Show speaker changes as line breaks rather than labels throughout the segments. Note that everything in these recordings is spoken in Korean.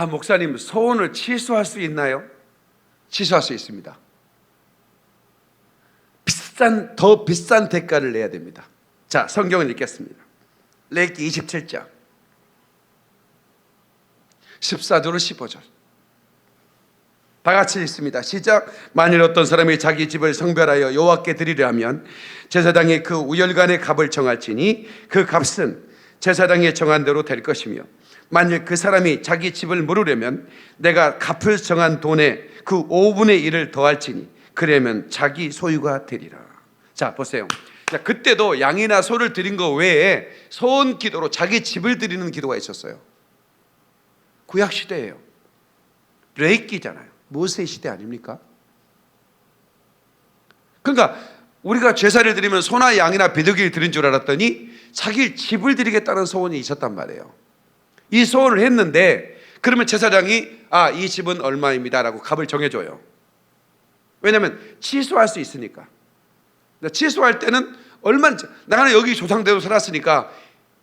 목사님, 소원을 취소할 수 있나요? 취소할 수 있습니다. 더 비싼 대가를 내야 됩니다. 자, 성경을 읽겠습니다. 레위기 27장 14절로 15절 다 같이 읽습니다. 시작. 만일 어떤 사람이 자기 집을 성별하여 여호와께 드리려 하면 제사장이 그 우열간의 값을 정할지니 그 값은 제사장이 정한 대로 될 것이며, 만일 그 사람이 자기 집을 물으려면 내가 값을 정한 돈에 그 5분의 1을 더할지니 그러면 자기 소유가 되리라. 자, 보세요. 자, 그때도 양이나 소를 드린 거 외에 소원 기도로 자기 집을 드리는 기도가 있었어요. 구약 시대예요. 레위기잖아요. 모세 시대 아닙니까? 그러니까 우리가 제사를 드리면 소나 양이나 비둘기를 드린 줄 알았더니 자기 집을 드리겠다는 소원이 있었단 말이에요. 이 소원을 했는데 그러면 제사장이 이 집은 얼마입니다 라고 값을 정해줘요. 왜냐하면 취소할 수 있으니까. 취소할 때는 얼마인지, 나는 여기 조상대로 살았으니까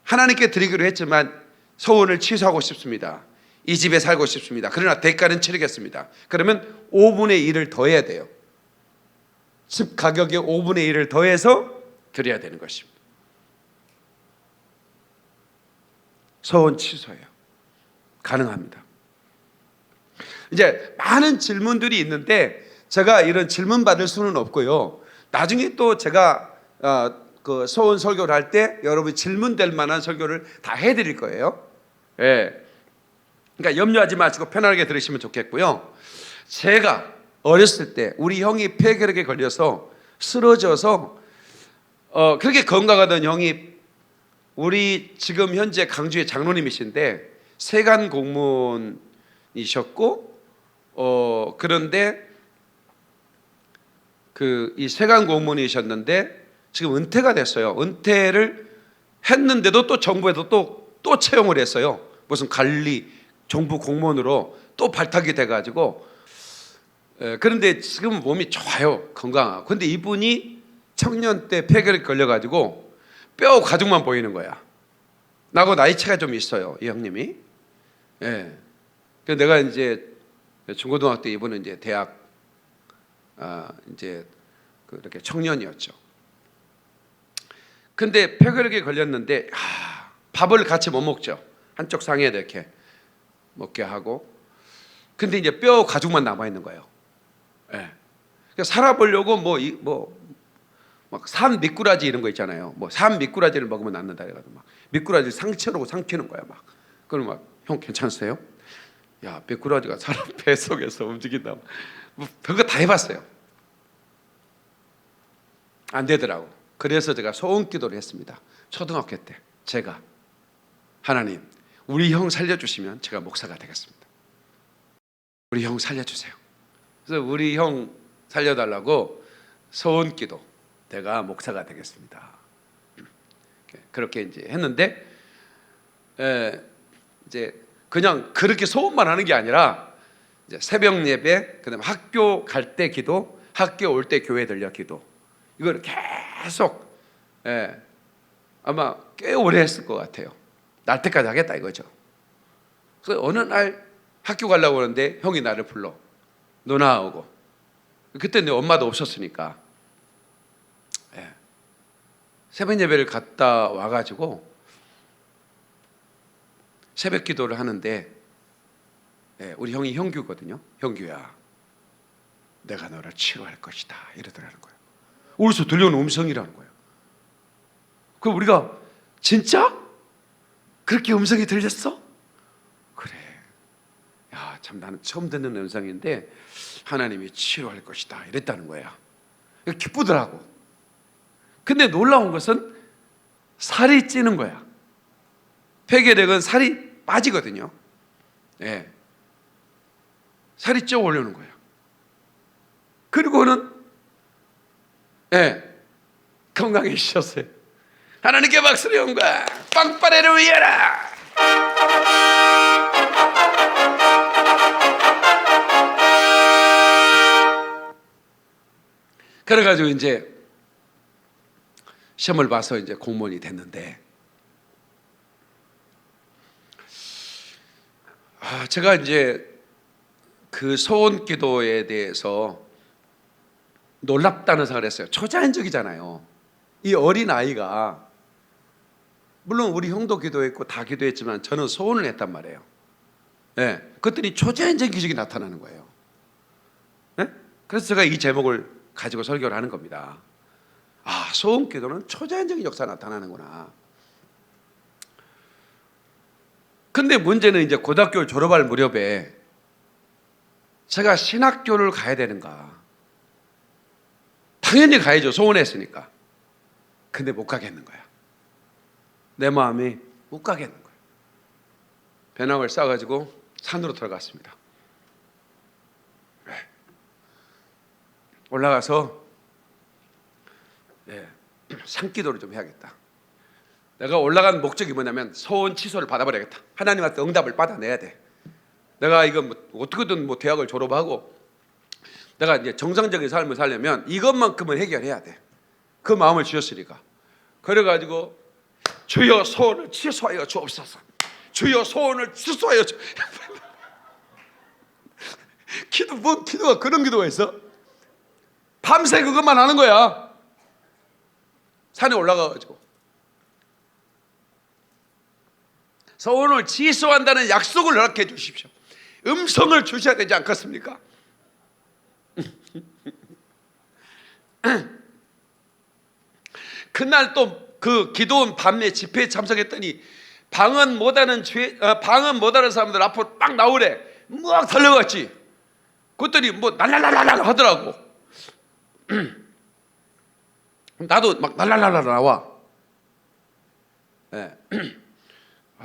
하나님께 드리기로 했지만 소원을 취소하고 싶습니다. 이 집에 살고 싶습니다. 그러나 대가는 치르겠습니다. 그러면 5분의 1을 더해야 돼요. 집 가격의 5분의 1을 더해서 드려야 되는 것입니다. 소원 취소예요. 가능합니다. 이제 많은 질문들이 있는데 제가 이런 질문 받을 수는 없고요. 나중에 또 제가 그 소원 설교를 할 때 여러분이 질문될 만한 설교를 다 해드릴 거예요. 예. 그러니까 염려하지 마시고 편안하게 들으시면 좋겠고요. 제가 어렸을 때 우리 형이 폐결핵에 걸려서 쓰러져서 그렇게 건강하던 형이 우리 지금 현재 강주의 장로님이신데 세관 공무원이셨고 그런데 이 세관 공무원이셨는데 지금 은퇴가 됐어요. 은퇴를 했는데도 또 정부에서 또 채용을 했어요. 무슨 관리 정부 공무원으로 또 발탁이 돼가지고 그런데 지금 몸이 좋아요. 건강하고. 근데 이분이 청년 때 폐결핵 걸려가지고 뼈 가죽만 보이는 거야. 나하고 나이 차가 좀 있어요, 이 형님이. 예. 그래서 내가 이제 중고등학교 때 이분은 이제 대학 이제 그렇게 청년이었죠. 근데 폐결핵에 걸렸는데 밥을 같이 못 먹죠. 한쪽 상에 이렇게 먹게 하고. 근데 이제 뼈 가죽만 남아 있는 거예요. 예. 그러니까 살아보려고 막 산 미꾸라지 이런 거 있잖아요. 뭐 산 미꾸라지를 먹으면 낫는다 해가지고 막 미꾸라지 상처로 삼키는 거야 막. 그럼 막 형 괜찮으세요? 야, 미꾸라지가 사람 배 속에서 움직인다. 뭐 별거 다 해봤어요. 안 되더라고. 그래서 제가 소원 기도를 했습니다. 초등학교 때 제가 하나님, 우리 형 살려주시면 제가 목사가 되겠습니다. 우리 형 살려주세요. 그래서 우리 형 살려달라고 소원 기도, 내가 목사가 되겠습니다. 그렇게 이제 했는데 이제 그냥 그렇게 소원만 하는 게 아니라 이제 새벽 예배, 그다음에 학교 갈 때 기도, 학교 올 때 교회 들려 기도, 이걸 계속 아마 꽤 오래 했을 것 같아요. 날 때까지 하겠다 이거죠. 그래서 어느 날 학교 가려고 하는데 형이 나를 불러. 누나 오고. 그때 내 엄마도 없었으니까 새벽 예배를 갔다 와가지고 새벽 기도를 하는데 우리 형이 형규거든요. 형규야, 내가 너를 치료할 것이다 이러더라는 거예요. 어디서 들려오는 음성이라는 거예요. 그럼 우리가 진짜? 그렇게 음성이 들렸어? 그래. 야, 참 나는 처음 듣는 음성인데 하나님이 치료할 것이다 이랬다는 거야. 기쁘더라고. 근데 놀라운 것은 살이 찌는 거야. 폐결핵은 살이 빠지거든요. 살이 쪄 올려는 거야. 그리고는 건강해지셨어요. 하나님께 박수를 연과 빵빠레를 위하라. 그래가지고 이제 시험을 봐서 이제 공무원이 됐는데 제가 이제 그 소원 기도에 대해서 놀랍다는 생각을 했어요. 초자연적이잖아요. 이 어린 아이가, 물론 우리 형도 기도했고 다 기도했지만 저는 소원을 했단 말이에요. 네, 그것들이 초자연적인 기적이 나타나는 거예요. 네? 그래서 제가 이 제목을 가지고 설교를 하는 겁니다. 소원 기도는 초자연적인 역사가 나타나는구나. 근데 문제는 이제 고등학교를 졸업할 무렵에 제가 신학교를 가야 되는가? 당연히 가야죠. 소원했으니까. 근데 못 가겠는 거야. 내 마음이 못 가겠는 거야. 배낭을 싸가지고 산으로 들어갔습니다. 올라가서 산기도를 좀 해야겠다. 내가 올라간 목적이 뭐냐면 소원 취소를 받아버려야겠다. 하나님한테 응답을 받아내야 돼. 내가 이거 어떻게든 대학을 졸업하고 내가 이제 정상적인 삶을 살려면 이것만큼은 해결해야 돼. 그 마음을 주셨으니까. 그래가지고 주여 소원을 취소하여 주옵소서. 주여 소원을 취소하여 주. 기도가 그런 기도가 있어? 밤새 그것만 하는 거야. 산에 올라가가지고 소원을 취소한다는 약속을 허락해 주십시오. 음성을 주셔야 되지 않겠습니까? 그날 또 그 기도원 밤에 집회에 참석했더니 방언 못하는 사람들 앞으로 막 나오래. 막 달려갔지. 그랬더니 날랄랄랄 하더라고. 나도 막 날랄랄랄 나와.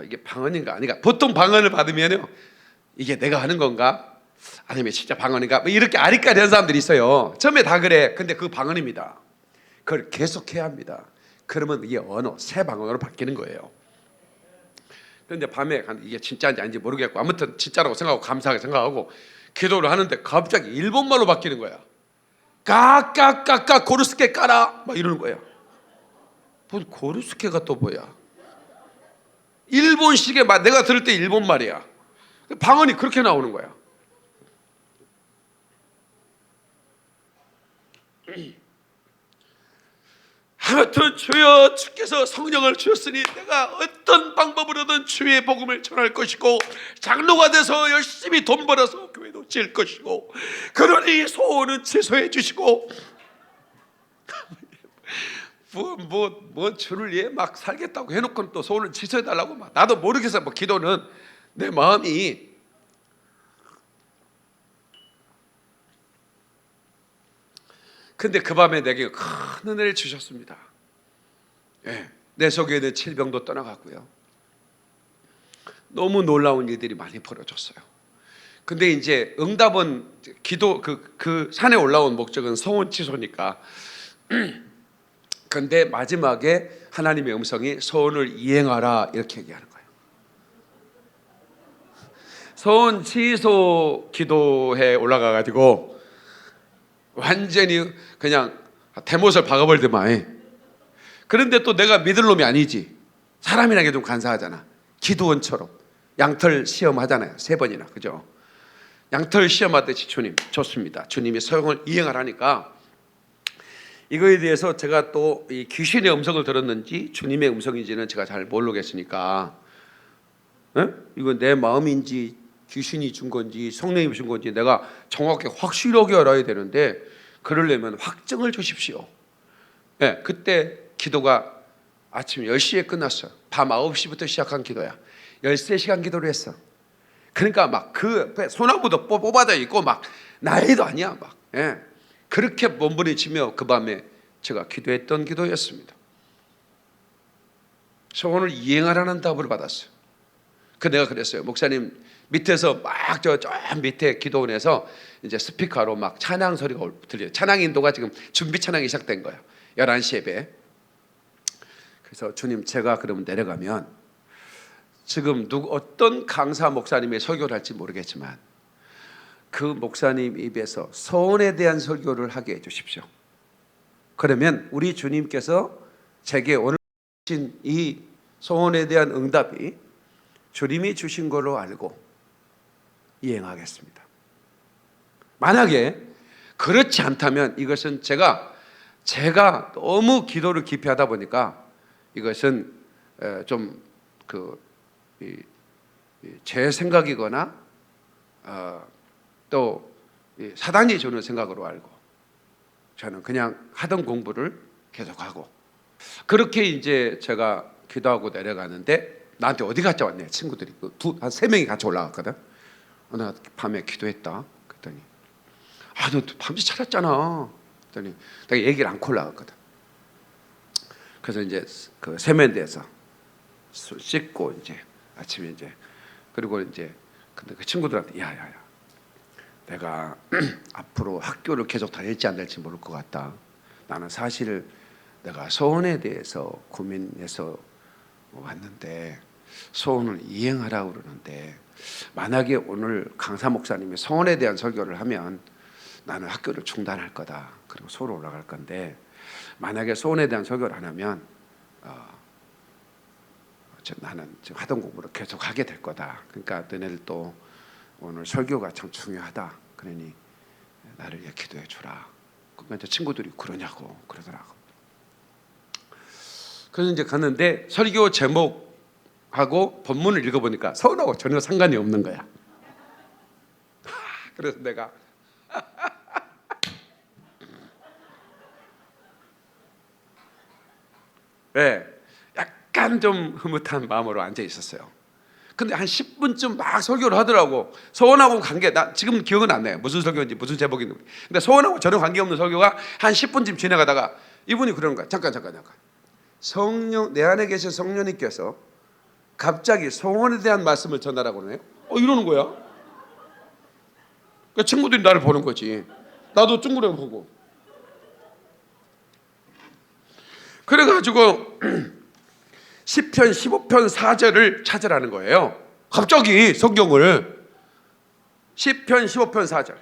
이게 방언인가 아닌가? 보통 방언을 받으면요, 이게 내가 하는 건가? 아니면 진짜 방언인가? 이렇게 아리까리한 사람들이 있어요. 처음에 다 그래. 근데 그 방언입니다. 그걸 계속해야 합니다. 그러면 이게 언어, 새 방언으로 바뀌는 거예요. 그런데 밤에 이게 진짜인지 아닌지 모르겠고 아무튼 진짜라고 생각하고 감사하게 생각하고 기도를 하는데 갑자기 일본말로 바뀌는 거야. 까까까까 고르스케 까라 막 이러는 거야. 뭐 고르스케가 또 뭐야? 일본식의 말, 내가 들을 때 일본 말이야. 방언이 그렇게 나오는 거야. 아무튼 주여 주께서 성령을 주셨으니 내가 어떤 방법으로든 주의 복음을 전할 것이고 장로가 돼서 열심히 돈 벌어서 교회도 지을 것이고 그러니 소원은 취소해 주시고 주를 위해 막 살겠다고 해놓고는 또 소원을 취소해 달라고 막 나도 모르겠어. 기도는 내 마음이 근데 그 밤에 내게 큰 은혜를 주셨습니다. 내 속에 있는 질병도 떠나갔고요. 너무 놀라운 일들이 많이 벌어졌어요. 근데 이제 응답은 기도 그 산에 올라온 목적은 소원 취소니까. 근데 마지막에 하나님의 음성이 소원을 이행하라 이렇게 얘기하는 거예요. 소원 취소 기도에 올라가가지고 완전히 그냥 대못을 박아버리더만. 그런데 또 내가 믿을 놈이 아니지. 사람이라는 게 좀 간사하잖아. 기도원처럼 양털 시험 하잖아요. 3번이나. 그죠? 양털 시험하듯이 주님 좋습니다. 주님이 소원을 이행하라니까 이거에 대해서 제가 또 이 귀신의 음성을 들었는지 주님의 음성인지는 제가 잘 모르겠으니까 이건 내 마음인지 귀신이 준 건지 성령이 준 건지 내가 정확히 확실하게 알아야 되는데 그러려면 확증을 주십시오. 그때 기도가 아침 10시에 끝났어. 밤 9시부터 시작한 기도야. 13시간 기도를 했어. 그러니까 막 그 소나무도 뽑아져 있고 막 난리도 아니야. 막 그렇게 몸부림치며 그 밤에 제가 기도했던 기도였습니다. 소원을 이행하라는 답을 받았어요. 내가 그랬어요. 목사님 밑에서 막 저 밑에 기도원에서 이제 스피커로 막 찬양 소리가 들려요. 찬양 인도가 지금 준비 찬양이 시작된 거예요. 11시 예배. 그래서 주님 제가 그러면 내려가면 지금 어떤 강사 목사님의 설교를 할지 모르겠지만 그 목사님 입에서 소원에 대한 설교를 하게 해주십시오. 그러면 우리 주님께서 제게 오늘 주신 이 소원에 대한 응답이 주님이 주신 걸로 알고 이행하겠습니다. 만약에 그렇지 않다면 이것은 제가 너무 기도를 깊이 하다 보니까 이것은 좀 제 생각이거나 또 사단이 주는 생각으로 알고 저는 그냥 하던 공부를 계속하고, 그렇게 이제 제가 기도하고 내려가는데 나한테 어디 갔다 왔네 친구들이 한 3명이 같이 올라갔거든. 나 밤에 기도했다 그랬더니 너 밤새 찾았잖아 그랬더니 내가 얘기를 않고 올라갔거든. 그래서 이제 그 세면대에서 씻고 이제 아침에 이제 그리고 이제 근데 그 친구들한테 야야야 내가 앞으로 학교를 계속 다닐지 안 될지 모를 것 같다. 나는 사실 내가 소원에 대해서 고민해서 왔는데 소원을 이행하라고 그러는데 만약에 오늘 강사 목사님이 소원에 대한 설교를 하면 나는 학교를 중단할 거다. 그리고 서울 올라갈 건데 만약에 소원에 대한 설교를 안 하면 나는 지금 하던 공부를 계속 하게 될 거다. 그러니까 너네들도 오늘 설교가 참 중요하다. 그러니 나를 위해 기도해 주라. 그러니까 이제 친구들이 그러냐고 그러더라고. 그래서 이제 갔는데 설교 제목하고 본문을 읽어보니까 서울하고 전혀 상관이 없는 거야. 그래서 내가 약간 좀 흐뭇한 마음으로 앉아 있었어요. 근데 한 10분쯤 막 설교를 하더라고. 서원하고 관계, 나 지금 기억은 안 나요. 무슨 설교인지 무슨 제목인지. 근데 서원하고 전혀 관계없는 설교가 한 10분쯤 지나가다가 이분이 그러는 거야. 잠깐. 성령, 내 안에 계신 성령님께서 갑자기 소원에 대한 말씀을 전하라고 그러네요. 이러는 거야. 그러니까 친구들이 나를 보는 거지. 나도 친구를 보고. 그래가지고 시편 15편 4절을 찾으라는 거예요. 갑자기 성경을 시편 15편 4절.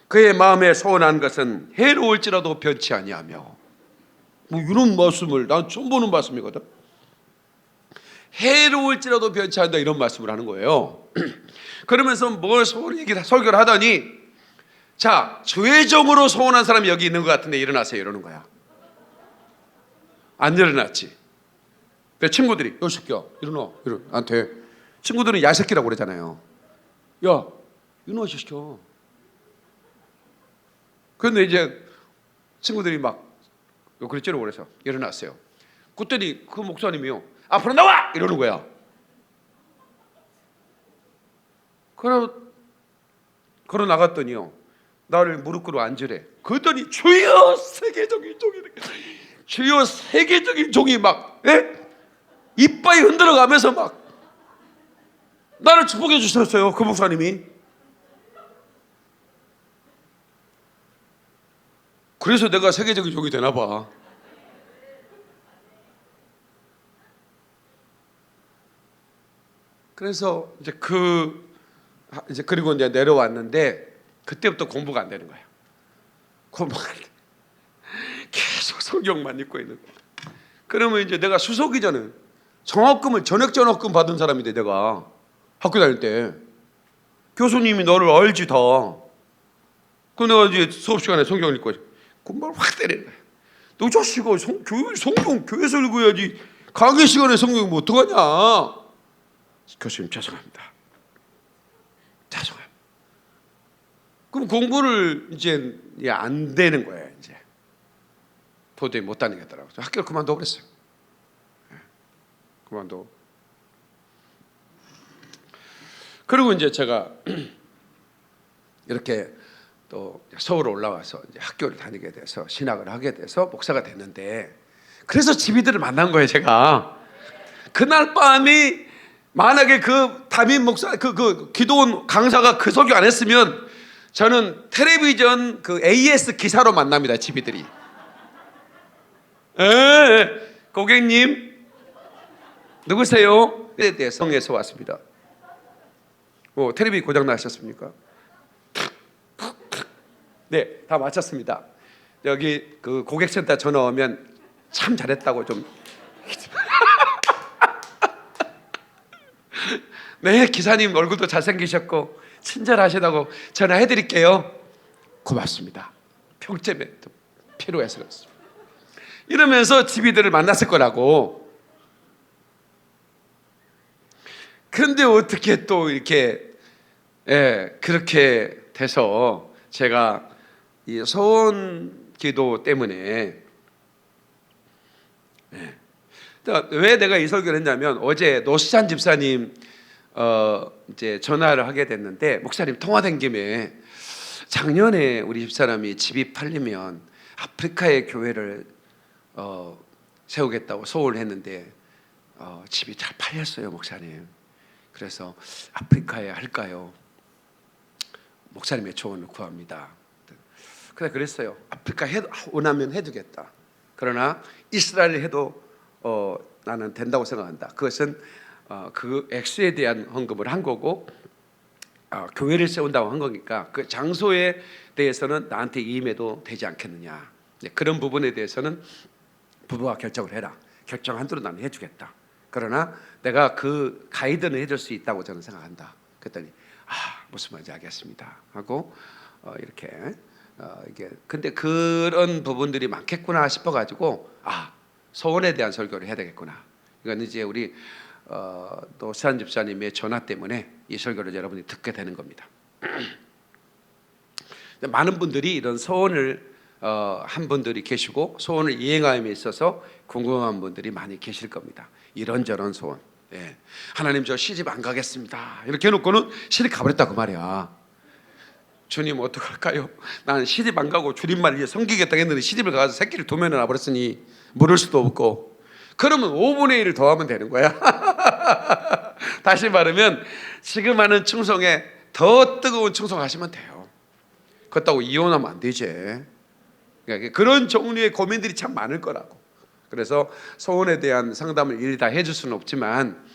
그의 마음에 소원한 것은 해로울지라도 변치 아니하며. 뭐 이런 말씀을 난 처음 보는 말씀이거든. 해로울지라도 변치 않는다 이런 말씀을 하는 거예요. 그러면서 뭘 설교를 하더니 자, 죄정으로 소원한 사람이 여기 있는 것 같은데 일어나세요 이러는 거야. 안 일어났지. 내 친구들이 야 새끼야 일어나 나한테. 친구들은 야 새끼라고 그러잖아요. 야 일어나 시켜. 그런데 이제 친구들이 막 그랬지로 그래서 일어났어요. 그랬더니 그 목사님이요 앞으로 나와 이러는 거야. 걸어 나갔더니요 나를 무릎 꿇어 앉으래. 그랬더니 주여 세계적인 종이 주여 세계적인 종이 막 이빨이 흔들어가면서 막 나를 축복해 주셨어요. 그 목사님이. 그래서 내가 세계적인 종이 되나 봐. 그래서 이제 그리고 이제 내려왔는데 그때부터 공부가 안 되는 거야. 공부가 안 돼. 계속 성경만 읽고 있는 거야. 그러면 이제 내가 수석이 전에 장학금을 전액 장학금 받은 사람인데 내가 학교 다닐 때 교수님이 너를 알지 다. 그 내가 이제 수업 시간에 성경 읽고 공부를 확 때리는 거야. 너 자식아 성경 교회에서 읽어야지 강의 시간에 성경 뭐 어떡하냐. 교수님 죄송합니다. 그럼 공부를 이제 안 되는 거예요. 이제 도저히 못 다니겠더라고요. 학교를 그만둬 버렸어요. 그만둬. 그리고 이제 제가 이렇게 또 서울 올라와서 이제 학교를 다니게 돼서 신학을 하게 돼서 목사가 됐는데, 그래서 지비들을 만난 거예요. 제가 그날 밤이 만약에 그 담임 목사 그 기도원 강사가 그 설교 안 했으면 저는 텔레비전 그 AS 기사로 만납니다. 지비들이. 고객님 누구세요? 네, 성에서 왔습니다. 텔레비 고장 나셨습니까? 네, 다 마쳤습니다. 여기 그 고객센터 전화 오면 참 잘했다고 좀. 네, 기사님 얼굴도 잘생기셨고 친절하시다고 전화해드릴게요. 고맙습니다. 평점에 필요해서 그렇습니다. 이러면서 집이들을 만났을 거라고. 그런데 어떻게 또 이렇게 그렇게 돼서 제가 이 소원 기도 때문에 왜 내가 이 설교를 했냐면, 어제 노수찬 집사님 이제 전화를 하게 됐는데, 목사님 통화된 김에 작년에 우리 집사람이 집이 팔리면 아프리카의 교회를 세우겠다고 소원을 했는데 집이 잘 팔렸어요, 목사님. 그래서 아프리카에 할까요? 목사님의 조언을 구합니다. 그래 그랬어요. 아프리카 원하면 해두겠다. 그러나 이스라엘 해도 나는 된다고 생각한다. 그것은 그 액수에 대한 헌금을 한 거고, 교회를 세운다고 한 거니까 그 장소에 대해서는 나한테 임해도 되지 않겠느냐. 그런 부분에 대해서는 부부가 결정을 해라. 결정한 대로 나는 해주겠다. 그러나 내가 그 가이드는 해줄 수 있다고 저는 생각한다. 그랬더니 무슨 말인지 알겠습니다 하고 이렇게 이게 근데 그런 부분들이 많겠구나 싶어가지고 소원에 대한 설교를 해야 되겠구나. 이건 이제 우리 노수찬 집사님의 전화 때문에 이 설교를 여러분이 듣게 되는 겁니다. 많은 분들이 이런 소원을 한 분들이 계시고 소원을 이행함에 있어서 궁금한 분들이 많이 계실 겁니다. 이런저런 소원. 하나님, 저 시집 안 가겠습니다 이렇게 해놓고는 시집 가버렸다 그 말이야. 주님 어떡할까요? 나는 시집 안 가고 주님만 이제 섬기겠다 했는데 시집을 가서 새끼를 2명이나 낳아버렸으니 물을 수도 없고. 그러면 5분의 1을 더하면 되는 거야. 다시 말하면 지금 하는 충성에 더 뜨거운 충성하시면 돼요. 그렇다고 이혼하면 안 되지. 그러니까 그런 종류의 고민들이 참 많을 거라고. 그래서 소원에 대한 상담을 일일이 다 해줄 수는 없지만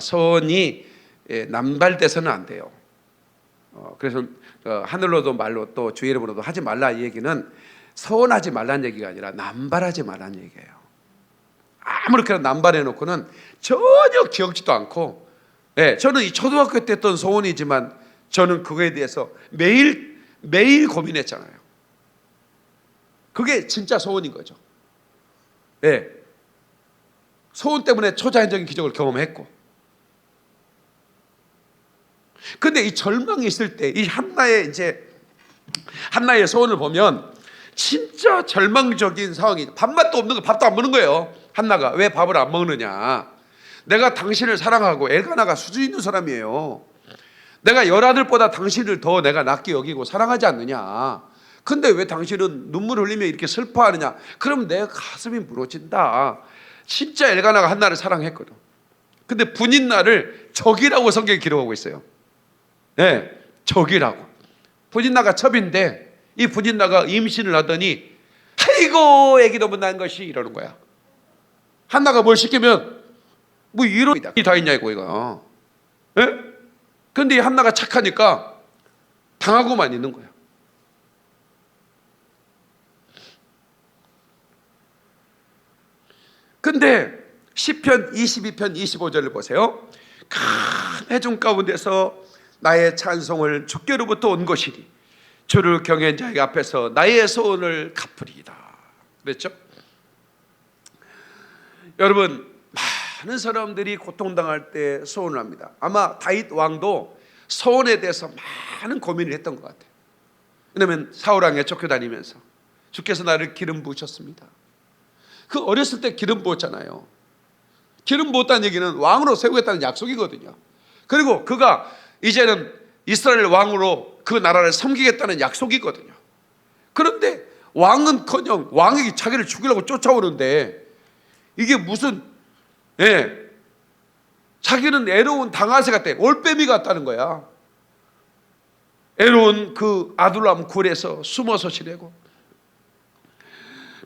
소원이 남발돼서는 안 돼요. 그래서 하늘로도 말로 또 주의 이름으로도 하지 말라, 이 얘기는 소원하지 말라는 얘기가 아니라 남발하지 말라는 얘기예요. 아무렇게나 남발해 놓고는 전혀 기억지도 않고, 저는 이 초등학교 때 했던 소원이지만 저는 그거에 대해서 매일 고민했잖아요. 그게 진짜 소원인 거죠. 소원 때문에 초자연적인 기적을 경험했고. 근데 이 절망이 있을 때 이 한나의 소원을 보면 진짜 절망적인 상황이, 밥맛도 없는 거, 밥도 안 먹는 거예요. 한나가 왜 밥을 안 먹느냐. 내가 당신을 사랑하고 엘가나가 수준 있는 사람이에요. 내가 10아들보다 당신을 더 내가 낫게 여기고 사랑하지 않느냐. 근데 왜 당신은 눈물 흘리며 이렇게 슬퍼하느냐. 그럼 내 가슴이 무너진다. 진짜 엘가나가 한나를 사랑했거든. 근데 분인나를 적이라고 성경에 기록하고 있어요. 적이라고. 분인나가 첩인데 이 분인나가 임신을 하더니 아이고 애기 너무 난 것이 이러는 거야. 한나가 뭘 시키면 뭐 이런 이 다 있냐 이거. 근데 이 한나가 착하니까 당하고만 있는 거야. 근데 시편 22편 25절을 보세요. 큰 해중 가운데서 나의 찬송을 주께로부터 온 것이니 주를 경외한 자의 앞에서 나의 소원을 갚으리이다. 그랬죠? 여러분, 많은 사람들이 고통당할 때 소원을 합니다. 아마 다윗 왕도 소원에 대해서 많은 고민을 했던 것 같아요. 왜냐하면 사울 왕에 쫓겨다니면서 주께서 나를 기름 부으셨습니다. 그 어렸을 때 기름 부었잖아요. 기름 부었다는 얘기는 왕으로 세우겠다는 약속이거든요. 그리고 그가 이제는 이스라엘 왕으로 그 나라를 섬기겠다는 약속이거든요. 그런데 왕은커녕 왕이 자기를 죽이려고 쫓아오는데 이게 무슨 자기는 애로운 당아새 같아. 올빼미 같다는 거야. 애로운 그 아둘람 굴에서 숨어서 지내고,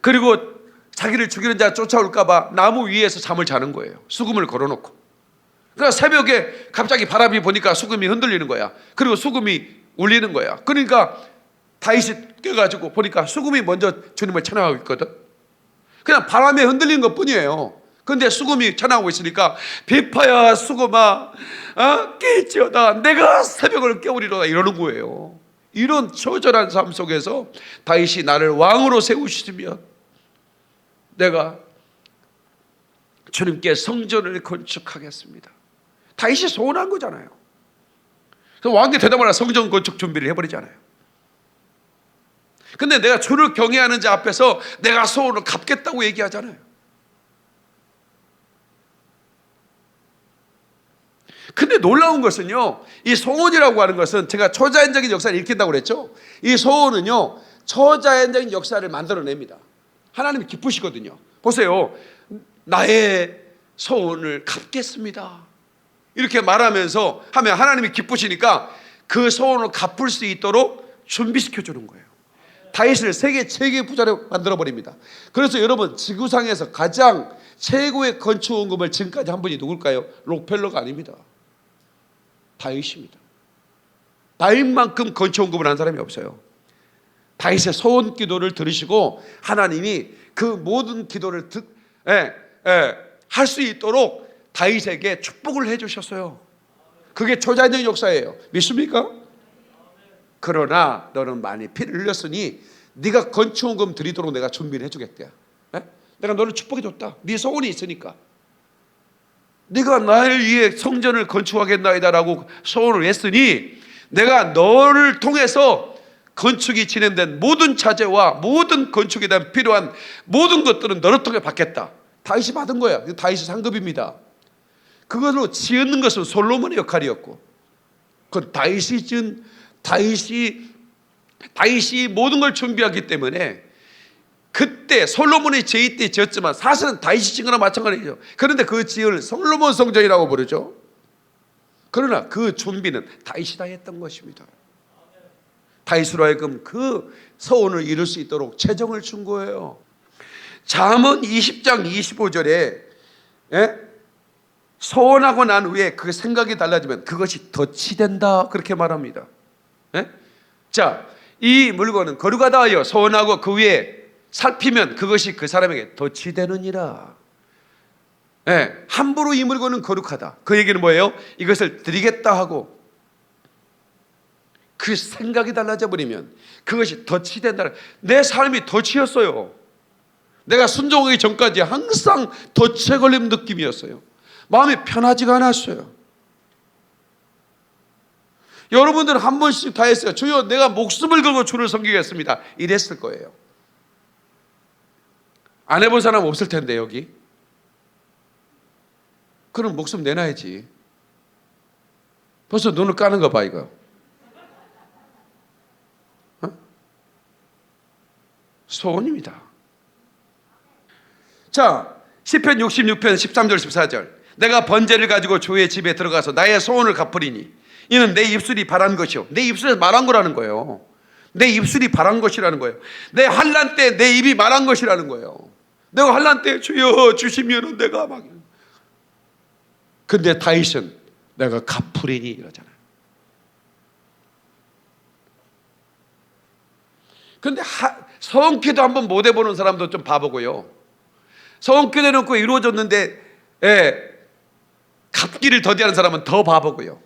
그리고 자기를 죽이는 자 쫓아올까봐 나무 위에서 잠을 자는 거예요. 수금을 걸어놓고. 그러니까 새벽에 갑자기 바람이 보니까 수금이 흔들리는 거야. 그리고 수금이 울리는 거야. 그러니까 다윗이 깨가지고 보니까 수금이 먼저 주님을 찬양하고 있거든. 그냥 바람에 흔들리는 것 뿐이에요. 근데 수금이 찬양하고 있으니까 비파야 수금아 깨지어다 내가 새벽을 깨우리로다 이러는 거예요. 이런 처절한 삶 속에서 다윗이 나를 왕으로 세우시면 내가 주님께 성전을 건축하겠습니다. 다윗이 소원한 거잖아요. 그래서 왕께 대답하라 성전 건축 준비를 해버리잖아요. 근데 내가 주를 경외하는 자 앞에서 내가 소원을 갚겠다고 얘기하잖아요. 근데 놀라운 것은요, 이 소원이라고 하는 것은 제가 초자연적인 역사를 일으킨다고 그랬죠. 이 소원은요 초자연적인 역사를 만들어냅니다. 하나님이 기쁘시거든요. 보세요, 나의 소원을 갚겠습니다 이렇게 말하면서 하면 하나님이 기쁘시니까 그 소원을 갚을 수 있도록 준비시켜 주는 거예요. 다윗을 세계 최고의 부자로 만들어 버립니다. 그래서 여러분, 지구상에서 가장 최고의 건축원금을 지금까지 한 분이 누굴까요? 록펠러가 아닙니다. 다윗입니다. 다윗만큼 건축원금을 한 사람이 없어요. 다윗의 소원 기도를 들으시고 하나님이 그 모든 기도를 할 수 있도록 다윗에게 축복을 해주셨어요. 그게 초자연적 역사예요. 믿습니까? 그러나 너는 많이 피를 흘렸으니 네가 건축원금 드리도록 내가 준비를 해주겠다. 내가 너를 축복해줬다. 네 소원이 있으니까. 네가 나를 위해 성전을 건축하겠나이다라고 소원을 했으니 내가 너를 통해서 건축이 진행된 모든 차제와 모든 건축에 대한 필요한 모든 것들은 너를 통해 받겠다. 다윗이 받은 거야. 다윗의 상급입니다. 그걸로 지은 것은 솔로몬의 역할이었고, 그건 다윗이 모든 걸 준비하기 때문에 그때 솔로몬의 제위 때 지었지만 사실은 다윗이 지은 거나 마찬가지죠. 그런데 그 지을 솔로몬 성전이라고 부르죠. 그러나 그 준비는 다윗이 다 했던 것입니다. 다윗으로 하여금 그 소원을 이룰 수 있도록 재정을 준 거예요. 잠언 20장 25절에 소원하고 난 후에 그 생각이 달라지면 그것이 덫이 된다 그렇게 말합니다. 자, 이 물건은 거룩하다 하여 소원하고 그 위에 살피면 그것이 그 사람에게 덫이 되느니라. 함부로 이 물건은 거룩하다, 그 얘기는 뭐예요? 이것을 드리겠다 하고 그 생각이 달라져 버리면 그것이 덫이 된다. 내 삶이 덫이었어요. 내가 순종하기 전까지 항상 덫에 걸린 느낌이었어요. 마음이 편하지가 않았어요. 여러분들은 한 번씩 다 했어요. 주여 내가 목숨을 걸고 주를 섬기겠습니다 이랬을 거예요. 안 해본 사람 없을 텐데 여기. 그럼 목숨 내놔야지. 벌써 눈을 까는 거 봐 이거. 소원입니다. 자, 시편 66편 13절 14절. 내가 번제를 가지고 주의 집에 들어가서 나의 소원을 갚으리니 이는 내 입술이 바란 것이요. 내 입술에서 말한 거라는 거예요. 내 입술이 바란 것이라는 거예요. 내 환난 때 내 입이 말한 것이라는 거예요. 내가 환난 때 주여 주시면은 내가 막. 근데 다윗은 내가 갚으리니 이러잖아요. 근데 성기도 한번 못 해보는 사람도 좀 바보고요. 성기도 해놓고 이루어졌는데 갚기를 더디하는 사람은 더 바보고요.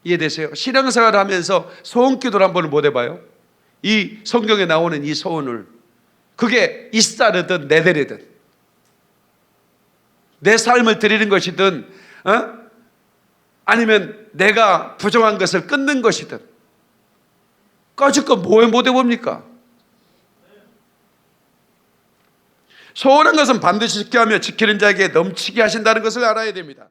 이해되세요? 신앙생활을 하면서 소원기도를 한번 못 해봐요? 이 성경에 나오는 이 소원을, 그게 이스라엘이든 네델이든 내 삶을 드리는 것이든 아니면 내가 부정한 것을 끊는 것이든 까짓 뭐 못 해봅니까? 소원한 것은 반드시 지켜하며 지키는 자에게 넘치게 하신다는 것을 알아야 됩니다.